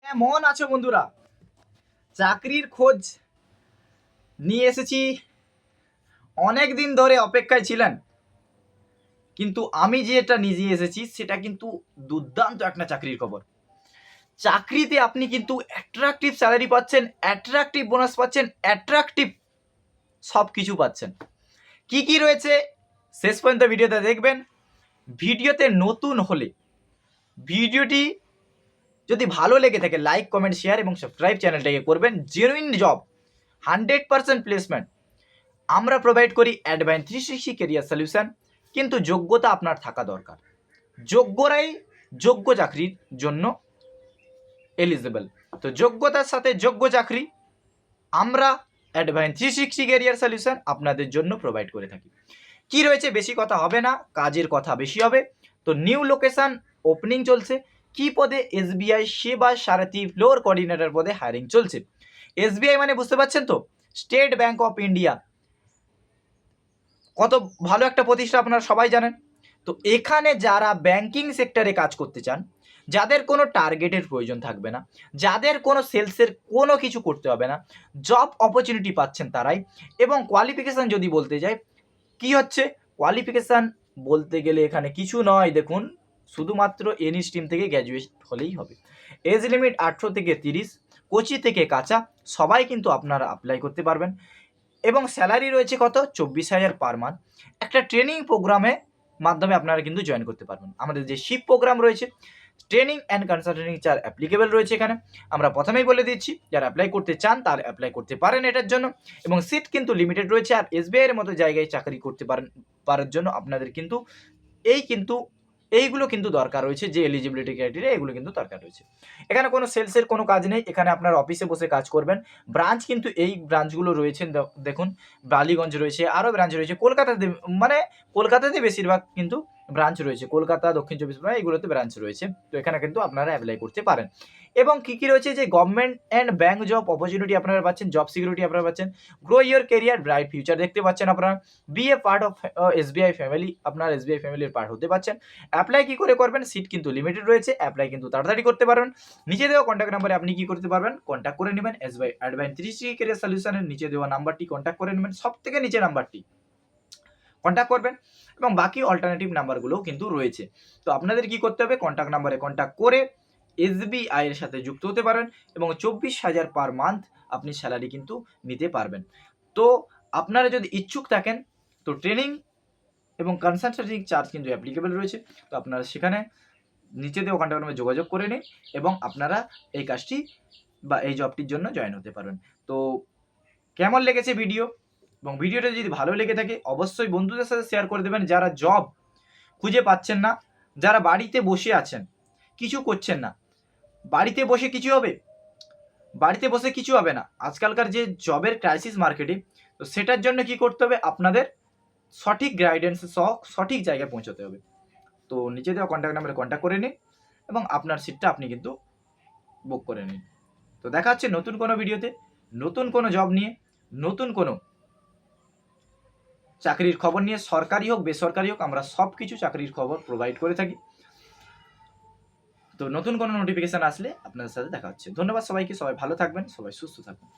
কেমন আছো বন্ধুরা? চাকরির খোঁজ নিয়ে এসেছি। অনেক দিন ধরে অপেক্ষায় ছিলেন, কিন্তু আমি যেটা নিজে এসেছি সেটা কিন্তু দুর্দান্ত একটা চাকরির খবর। চাকরিতে আপনি কিন্তু অ্যাট্রাকটিভ স্যালারি পাচ্ছেন, অ্যাট্রাকটিভ বোনাস পাচ্ছেন, অ্যাট্রাকটিভ সব কিছু পাচ্ছেন। কি কি রয়েছে শেষ পর্যন্ত ভিডিওতে দেখবেন। ভিডিওতে নতুন হলে ভিডিওটি যদি ভালো লেগে থাকে লাইক কমেন্ট শেয়ার এবং সাবস্ক্রাইব চ্যানেলটাকে করবেন। জেনুইন জব, 100% প্লেসমেন্ট আমরা প্রোভাইড করি অ্যাডভান্স 360 ক্যারিয়ার সলিউশন। কিন্তু যোগ্যতা আপনার থাকা দরকার। যোগ্যরাই যোগ্য চাকরির জন্য এলিজিবল। তো যোগ্যতার সাথে যোগ্য চাকরি আমরা অ্যাডভান্স 360 ক্যারিয়ার সলিউশন আপনাদের জন্য প্রোভাইড করে থাকি। কি রয়েছে, বেশি কথা হবে না, কাজের কথা বেশি হবে। তো নিউ লোকেশন ওপেনিং চলছে। কি পদে? এসবিআই সেবা সারথি ফ্লোর কোঅর্ডিনেটর পদে হায়ারিং চলছে। এসবিআই মানে বুঝতে পারছেন তো, স্টেট ব্যাংক অফ ইন্ডিয়া। কত ভালো একটা প্রতিষ্ঠান আপনারা সবাই জানেন। তো এখানে যারা ব্যাংকিং সেক্টরে কাজ করতে চান, যাদের কোনো টার্গেটের প্রয়োজন থাকবে না, যাদের কোনো সেলসের কোনো কিছু করতে হবে না, জব অপরচুনিটি পাচ্ছেন তারাই। এবং কোয়ালিফিকেশান যদি বলতে যাই, কি হচ্ছে কোয়ালিফিকেশান বলতে গেলে এখানে কিছু নয়। দেখুন, শুধুমাত্র এনি স্ট্রিম থেকে গ্র্যাজুয়েট হলেই হবে। এজ লিমিট 18 থেকে 30, কোচি থেকে কাঁচা সবাই কিন্তু আপনারা অ্যাপ্লাই করতে পারবেন। এবং স্যালারি রয়েছে কত? 24,000 পার মান্থ। একটা ট্রেনিং প্রোগ্রামে মাধ্যমে আপনারা কিন্তু জয়েন করতে পারবেন। আমাদের যে শিপ প্রোগ্রাম রয়েছে, ট্রেনিং অ্যান্ড কনসালটেন্সি চার অ্যাপ্লিকেবল রয়েছে এখানে। আমরা প্রথমেই বলে দিচ্ছি, যারা অ্যাপ্লাই করতে চান তারা অ্যাপ্লাই করতে পারেন এটার জন্য। এবং সিট কিন্তু লিমিটেড রয়েছে। আর এসবিআই এর মতো জায়গায় চাকরি করতে পারার জন্য আপনাদের কিন্তু এইগুলো কিন্তু দরকার রয়েছে, যে এলিজিবিলিটি ক্রাইটেরিয়া এগুলো কিন্তু দরকার রয়েছে। এখানে কোনো সেলসের কোনো কাজ নেই, এখানে আপনার অফিসে বসে কাজ করবেন। ব্রাঞ্চ কিন্তু এই ব্রাঞ্চগুলো রয়েছে, দেখুন বালিগঞ্জ রয়েছে, আরও ব্রাঞ্চ রয়েছে কলকাতাতে, মানে কলকাতাতে বেশিরভাগ কিন্তু ব্রাঞ্চ রয়েছে। কলকাতা, দক্ষিণ চব্বিশ পরগনা এগুলোতে ব্রাঞ্চ রয়েছে। তো এখানে কিন্তু আপনারা অ্যাপ্লাই করতে পারেন। এবং কী কী রয়েছে, যে government and bank job opportunity আপনারা পাচ্ছেন, জব সিকিউরিটি আপনারা পাচ্ছেন, grow your career, bright future দেখতে পাচ্ছেন আপনারা, be a part of SBI family, আপনার এসবিআই ফ্যামিলির পার্ট হতে পারছেন। অ্যাপ্লাই কী করে করবেন? সিট কিন্তু লিমিটেড রয়েছে, অ্যাপ্লাই কিন্তু তাড়াতাড়ি করতে পারবেন। নিচে দেওয়া কন্ট্যাক্ট নাম্বারে আপনি কি করতে পারবেন? কন্ট্যাক্ট করে নেবেন। এসবিআই অ্যাডভান্স 360 ক্যারিয়ার সলিউশনের নিচে দেওয়া নাম্বারটি কন্ট্যাক্ট করে নেবেন, সব থেকে নিচে নাম্বারটি কন্ট্যাক্ট করবেন। এবং বাকি অল্টারনেটিভ নাম্বারগুলোও কিন্তু রয়েছে। তো আপনাদের কি করতে হবে? কন্ট্যাক্ট নাম্বারে কন্ট্যাক্ট করে এসবিআই এর সাথে যুক্ত হতে পারেন এবং 24,000 পার মান্থ আপনি স্যালারি কিন্তু নিতে পারবেন। তো আপনারা যদি ইচ্ছুক থাকেন, তো ট্রেনিং এবং কনসালটেন্সি চার্জ কিন্তু অ্যাপ্লিকেবল রয়েছে। তো আপনারা সেখানে নিচে দেওয়া কন্ট্যাক্ট নাম্বারে যোগাযোগ করে নিন এবং আপনারা এই কাজটি বা এই জবটির জন্য জয়েন হতে পারবেন। তো কেমন লেগেছে ভিডিও? এবং ভিডিওটা যদি ভালো লেগে থাকে অবশ্যই বন্ধুদের সাথে শেয়ার করে দেবেন, যারা জব খুঁজে পাচ্ছেন না, যারা বাড়িতে বসে আছেন, কিছু করছেন না। বাড়িতে বসে কিছু হবে? বাড়িতে বসে কিছু হবে না। আজকালকার যে জবের ক্রাইসিস মার্কেটে, তো সেটার জন্য কি করতে হবে? আপনাদের সঠিক গাইডেন্স সহ সঠিক জায়গায় পৌঁছতে হবে। তো নিচে দেওয়া কন্ট্যাক্ট নাম্বারে কন্ট্যাক্ট করে নিন এবং আপনার সিটটা আপনি কিন্তু বুক করে নিন। তো দেখা হচ্ছে নতুন কোনো ভিডিওতে, নতুন কোনো জব নিয়ে, নতুন কোনো চাকরির খবর নিয়ে। সরকারি হোক বেসরকারি হোক, আমরা সব কিছু চাকরির খবর প্রোভাইড করে থাকি। তো নতুন কোনো নোটিফিকেশান আসলে আপনাদের সাথে দেখা হচ্ছে। ধন্যবাদ সবাইকে, সবাই ভালো থাকবেন, সবাই সুস্থ থাকবেন।